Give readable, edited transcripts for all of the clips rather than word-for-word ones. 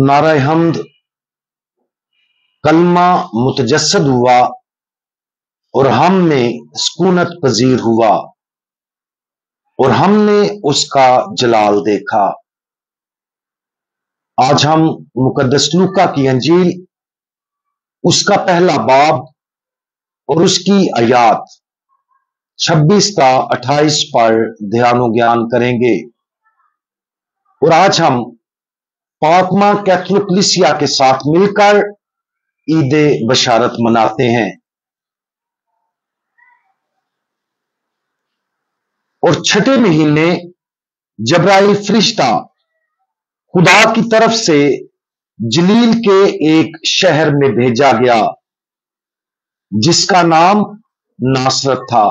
नारा हमद कलमा मुतजस्सद हुआ और हम में सुकूनत पजीर हुआ और हमने उसका जलाल देखा। आज हम मुकद्दस लूका की अंजील उसका पहला बाब और उसकी आयात 26 ता 28 पर ध्यान ज्ञान करेंगे। और आज हम पाकमा कैथोलिक कलीसिया के साथ मिलकर ईद बशारत मनाते हैं। और छठे महीने जब्राइल फरिश्ता खुदा की तरफ से जलील के एक शहर में भेजा गया जिसका नाम नासरत था।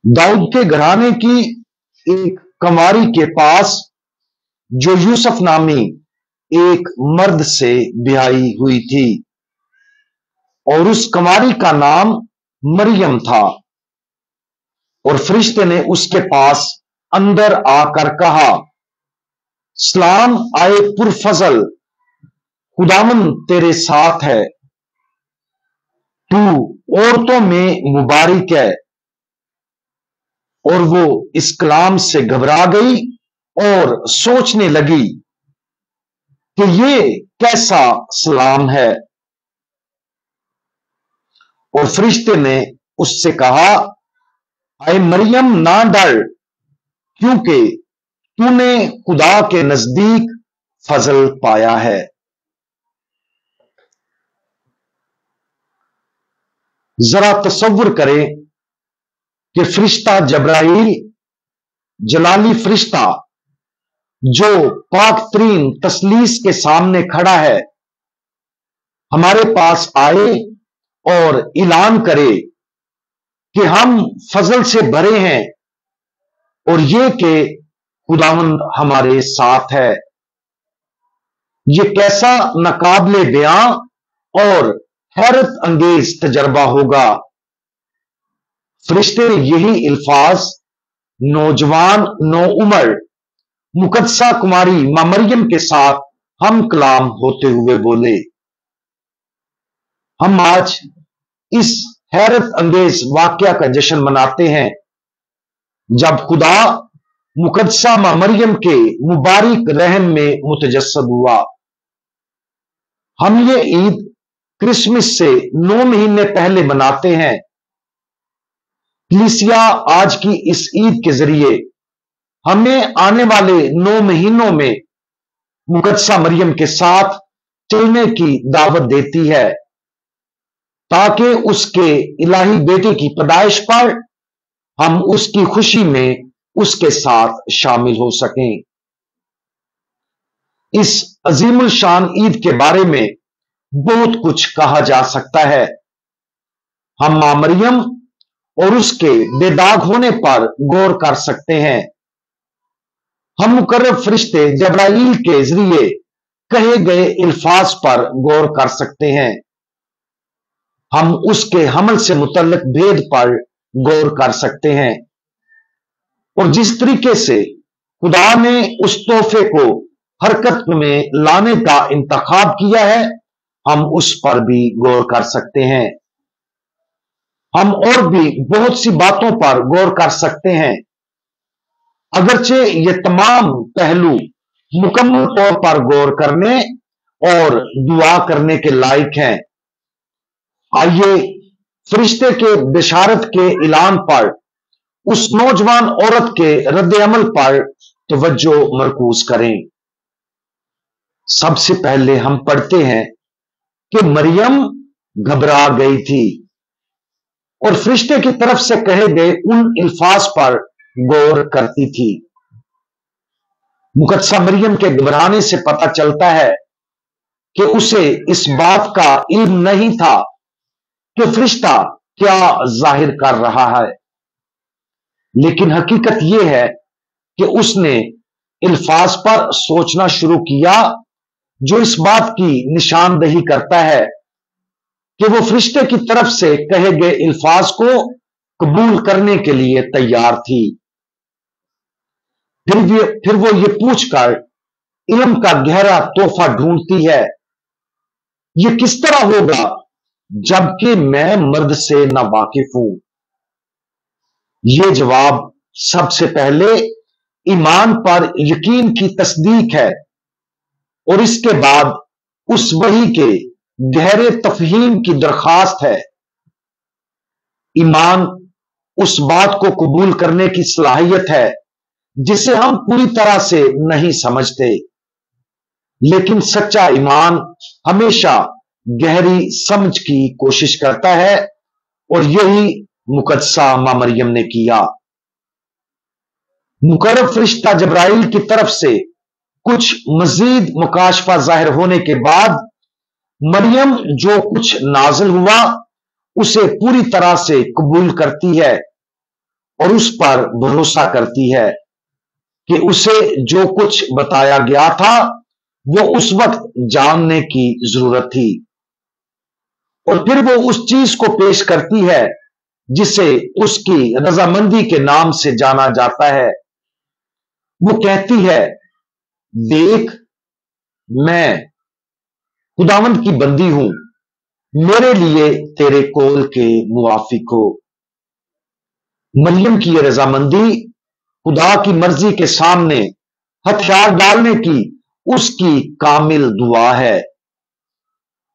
दाऊद के घराने की एक कंवारी के पास जो यूसुफ नामी एक मर्द से ब्याही हुई थी और उस कंवारी का नाम मरियम था। और फरिश्ते ने उसके पास अंदर आकर कहा, सलाम आए पुरफजल, खुदावन तेरे साथ है, तू औरतों में मुबारक है। और वो इस कलाम से घबरा गई और सोचने लगी कि ये कैसा सलाम है। और फरिश्ते ने उससे कहा, आए मरियम ना डर, क्योंकि तूने खुदा के नजदीक फजल पाया है। जरा तसव्वुर करें कि फरिश्ता जब्राइल जलाली फरिश्ता जो पाक तरीन तसलीस के सामने खड़ा है हमारे पास आए और ऐलान करे कि हम फजल से भरे हैं और ये कि खुदावंद हमारे साथ है। ये कैसा नाकाबिले बयां और हैरत अंगेज तजर्बा होगा। फरिश्ते ने यही अल्फाज नौजवान नौ उम्र मुकद्दसा कुमारी मां मरियम के साथ हम कलाम होते हुए बोले। हम आज इस हैरत अंगेज वाकया का जश्न मनाते हैं जब खुदा मुकद्दसा मां मरियम के मुबारक रहम में मुतजस्सद हुआ। हम ये ईद क्रिसमस से 9 महीने पहले मनाते हैं। कलीसिया आज की इस ईद के जरिए हमें आने वाले 9 महीनों में मुकद्दसा मरियम के साथ चलने की दावत देती है ताकि उसके इलाही बेटे की पैदाइश पर हम उसकी खुशी में उसके साथ शामिल हो सकें। इस अजीमुल शान ईद के बारे में बहुत कुछ कहा जा सकता है। हम मां मरियम और उसके बेदाग होने पर गौर कर सकते हैं। हम मुकर्रब फरिश्ते जब्राइल के जरिए कहे गए अल्फाज पर गौर कर सकते हैं। हम उसके हमल से मुतल्लिक भेद पर गौर कर सकते हैं और जिस तरीके से खुदा ने उस तोहफे को हरकत में लाने का इंतखाब किया है हम उस पर भी गौर कर सकते हैं। हम और भी बहुत सी बातों पर गौर कर सकते हैं, अगरचे ये तमाम पहलू मुकम्मल तौर पर गौर करने और दुआ करने के लायक हैं। आइए फरिश्ते के बिशारत के ऐलान पर उस नौजवान औरत के रद्द अमल पर तवज्जो मरकूज करें। सबसे पहले हम पढ़ते हैं कि मरियम घबरा गई थी और फरिश्ते की तरफ से कहे गए उन अल्फाज पर गौर करती थी। मुकद्दसा मरियम के घबराने से पता चलता है कि उसे इस बात का इल्म नहीं था कि फरिश्ता क्या जाहिर कर रहा है, लेकिन हकीकत यह है कि उसने अल्फाज पर सोचना शुरू किया जो इस बात की निशानदही करता है कि वो फरिश्ते की तरफ से कहे गए अल्फाज को कबूल करने के लिए तैयार थी। फिर वो ये पूछकर इल्म का गहरा तोहफा ढूंढती है। यह किस तरह होगा जबकि मैं मर्द से ना वाकिफ हूं? यह जवाब सबसे पहले ईमान पर यकीन की तस्दीक है और इसके बाद उस वही के गहरे तफहीम की दरखास्त है। ईमान उस बात को कबूल करने की सलाहियत है जिसे हम पूरी तरह से नहीं समझते, लेकिन सच्चा ईमान हमेशा गहरी समझ की कोशिश करता है और यही मुकद्दसा मां मरियम ने किया। मुकर्रब फरिश्ता जब्राइल की तरफ से कुछ मजीद मुकाशफा जाहिर होने के बाद मरियम जो कुछ नाजिल हुआ उसे पूरी तरह से कबूल करती है और उस पर भरोसा करती है कि उसे जो कुछ बताया गया था वो उस वक्त जानने की जरूरत थी, और फिर वो उस चीज को पेश करती है जिसे उसकी रजामंदी के नाम से जाना जाता है। वो कहती है, देख मैं खुदावंद की बंदी हूं, मेरे लिए तेरे कौल के मुवाफिक हो। मरियम की यह रजामंदी खुदा की मर्जी के सामने हथियार डालने की उसकी कामिल दुआ है,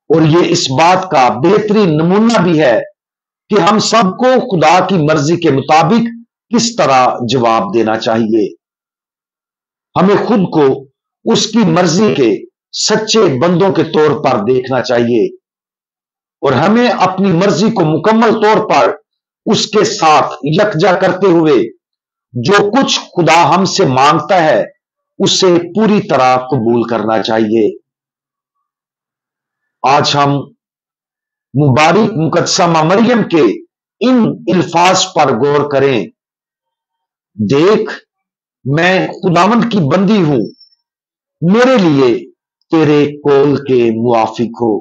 और यह इस बात का बेहतरीन नमूना भी है कि हम सबको खुदा की मर्जी के मुताबिक किस तरह जवाब देना चाहिए। हमें खुद को उसकी मर्जी के सच्चे बंदों के तौर पर देखना चाहिए और हमें अपनी मर्जी को मुकम्मल तौर पर उसके साथ यकजा करते हुए जो कुछ खुदा हमसे मांगता है उसे पूरी तरह कबूल करना चाहिए। आज हम मुबारक मुकद्दसा मां मरियम के इन अल्फाज पर गौर करें, देख मैं खुदावंद की बंदी हूं, मेरे लिए तेरे कौल के मुवाफिक हो।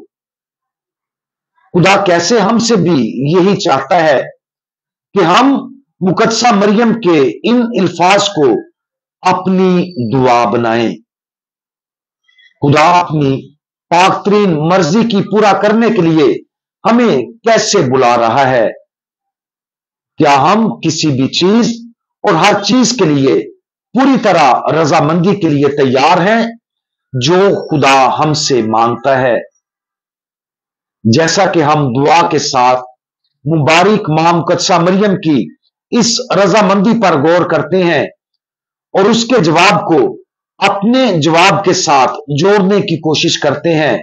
खुदा कैसे हमसे भी यही चाहता है कि हम मुकद्दसा मरियम के इन अल्फाज को अपनी दुआ बनाएं। खुदा अपनी पाकतरीन मर्जी की पूरा करने के लिए हमें कैसे बुला रहा है? क्या हम किसी भी चीज और हर चीज के लिए पूरी तरह रजामंदी के लिए तैयार हैं जो खुदा हमसे मांगता है? जैसा कि हम दुआ के साथ मुबारक मां मुकद्दसा मरियम की इस रजामंदी पर गौर करते हैं और उसके जवाब को अपने जवाब के साथ जोड़ने की कोशिश करते हैं,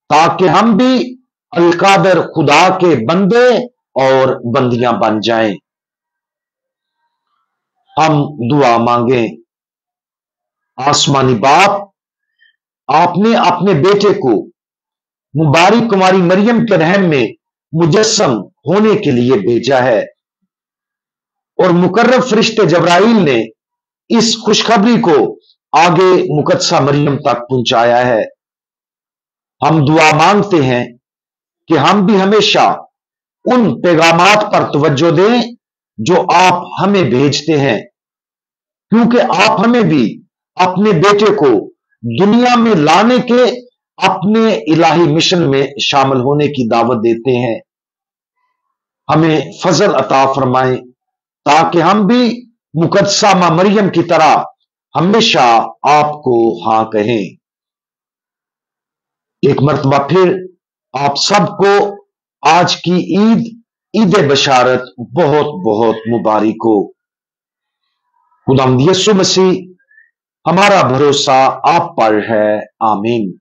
ताकि हम भी अलकादर खुदा के बंदे और बंदियां बन जाएं। हम दुआ मांगें। आसमानी बाप, आपने अपने बेटे को मुबारक कुमारी मरियम के रहम में मुजस्सम होने के लिए भेजा है और मुकर्रब फरिश्ते जब्राइल ने इस खुशखबरी को आगे मुकद्दसा मरियम तक पहुंचाया है। हम दुआ मांगते हैं कि हम भी हमेशा उन पैगामात पर तवज्जो दें जो आप हमें भेजते हैं, क्योंकि आप हमें भी अपने बेटे को दुनिया में लाने के अपने इलाही मिशन में शामिल होने की दावत देते हैं। हमें फजल अता फरमाएं ताकि हम भी मुकद्दसा मां मरियम की तरह हमेशा आपको हां कहें। एक मर्तबा फिर आप सबको आज की ईद बशारत बहुत बहुत मुबारक हो। खुदावंद यीशु मसीह, हमारा भरोसा आप पर है। आमीन।